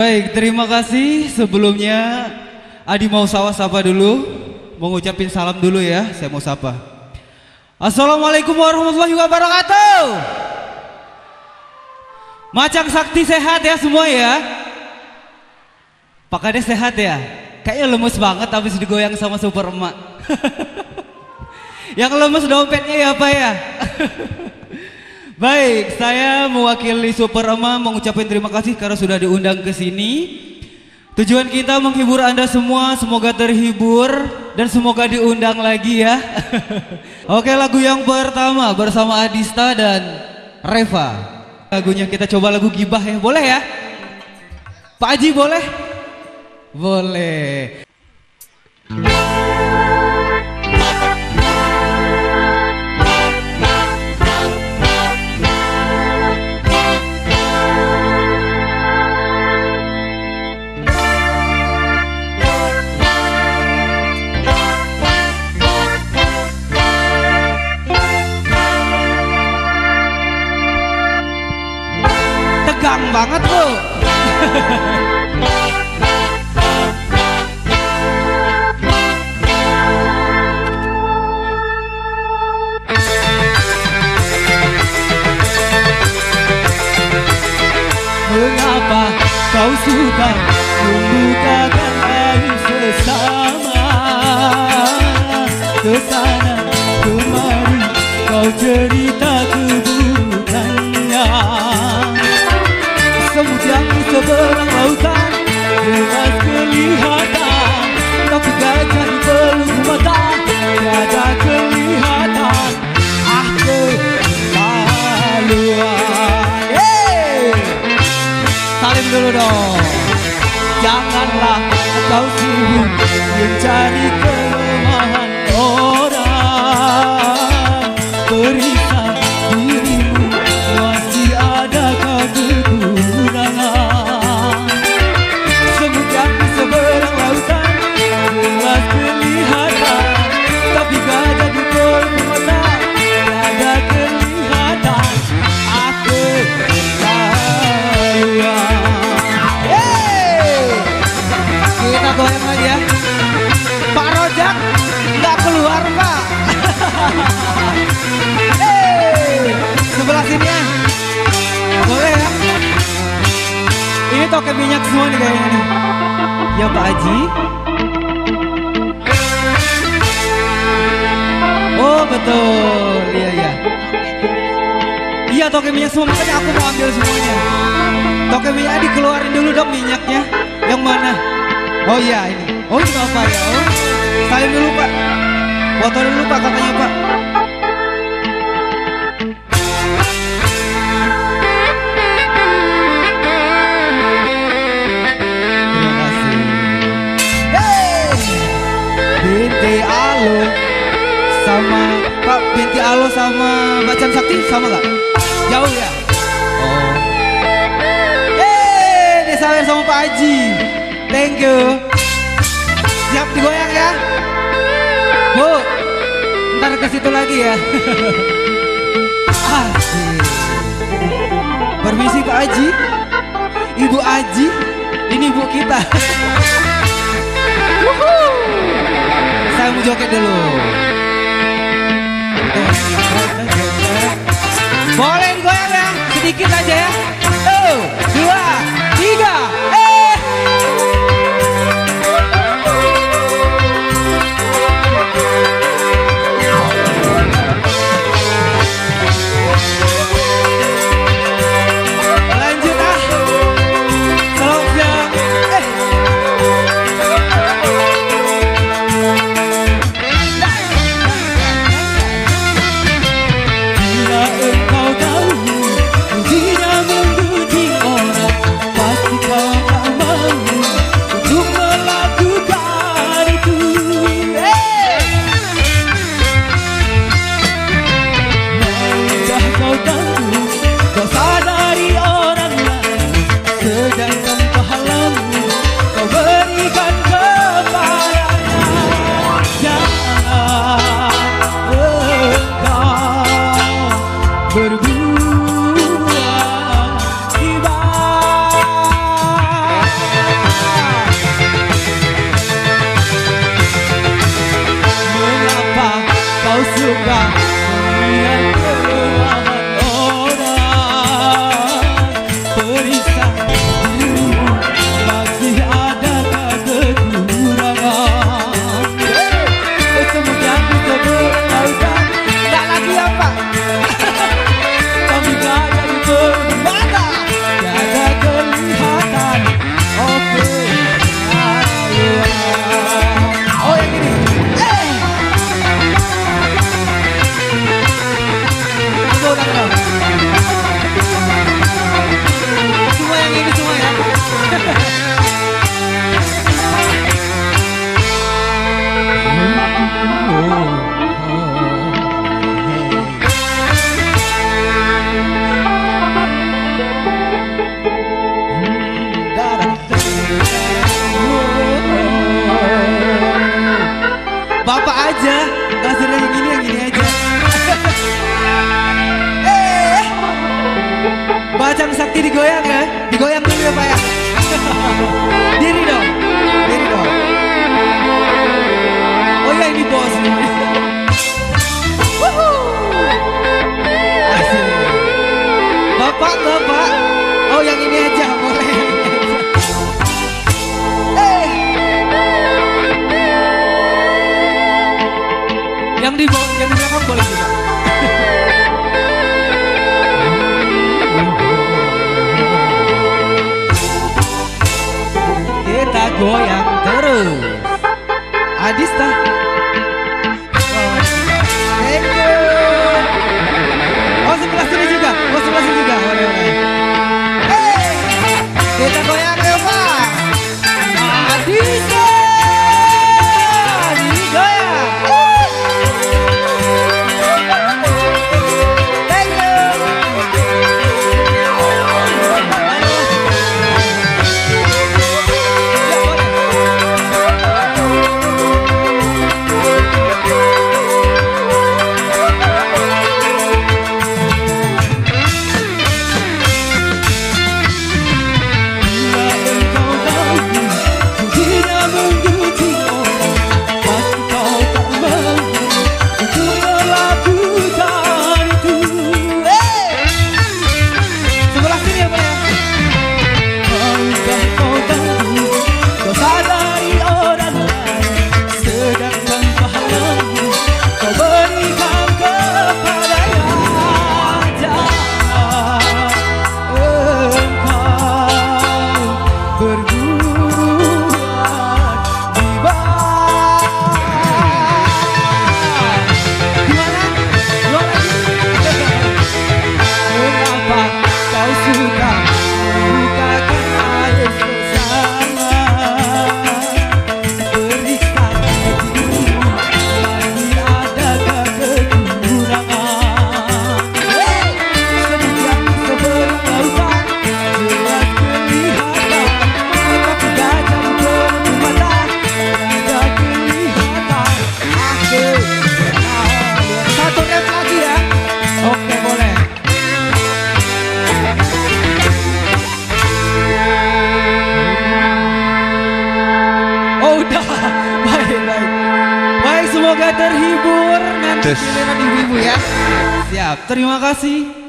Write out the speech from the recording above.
Baik, terima kasih. Sebelumnya Adi mau sapa dulu, mau ngucapin salam dulu ya. Saya mau sapa. Assalamualaikum warahmatullahi wabarakatuh. Macang Sakti sehat ya semua ya. Pak Kades sehat ya. Kayaknya lemes banget habis digoyang sama super emak. Yang lemes dompetnya ya Pak ya. Baik, saya mewakili Super Emak mengucapkan terima kasih karena sudah diundang ke sini. Tujuan kita menghibur Anda semua, semoga terhibur dan semoga diundang lagi ya. Oke, lagu yang pertama bersama Adista dan Reva. Lagunya kita coba lagu Gibah ya, boleh ya? Pak Haji boleh? Boleh. Tegang banget Bu. Mengapa kau suka membukakan aib sesama? Kesana kemari kau cerita keburukannya. Semut yang seberang lautan jelas kelihatan, tapi gajah di peluk mata tiada kelihatan. Ah keterlaluan. Salim dulu dong. Janganlah kau sibuk mencari kelemahan orang. Periksa dirimu, masih adakah kekurangan? Semut yang di seberang lautan jelas kelihatan, tapi gajah di peluk mata tiada kelihatan. Aku kita goyang lagi ya. Pak Rojak nggak keluar Pak. Sebelah sini ya. Boleh ya. Ini toke minyak semua nih kayaknya nih. Ya Pak Haji. Oh betul. Iya. Iya toke minyak semua, makanya aku mau ambil semuanya. Toke minyak dikeluarin dulu dong minyaknya. Yang mana? Oh iya ini. Oh ini apa ya? Oh, salim dulu Pak. Foto dulu Pak katanya Pak. Terima kasih. Binti Alo sama Pak Binti Alo sama Macang Sakti sama nggak? Jauh ya? Oh. Disawer sama Pak Haji. Thank you. Siap digoyang ya? Bu, ntar ke situ lagi ya. Asik. Permisi Pak Haji. Ibu Haji, ini ibu kita. Saya mau joget dulu. Boleh digoyang ya? Sedikit aja ya. 1, 2, 3. Bila engkau tahu, dirimu aja. Nggak sudah yang ini aja. Bacang sakti digoyang ya. Digoyang dulu ya Pak ya. Diri dong. Diri dong. Oh ya ini bos nih. Asik. Bapak. Oh yang ini aja boleh. Yang di belakang boleh juga. Kita goyang terus. Adista. Thank you. Oh sebelah sini juga. Boleh. Kita goyang ya Pak. Adista. Digoyang. Thank you. Baik, semoga terhibur. Nanti giliran ibu-ibu ya. Siap, terima kasih.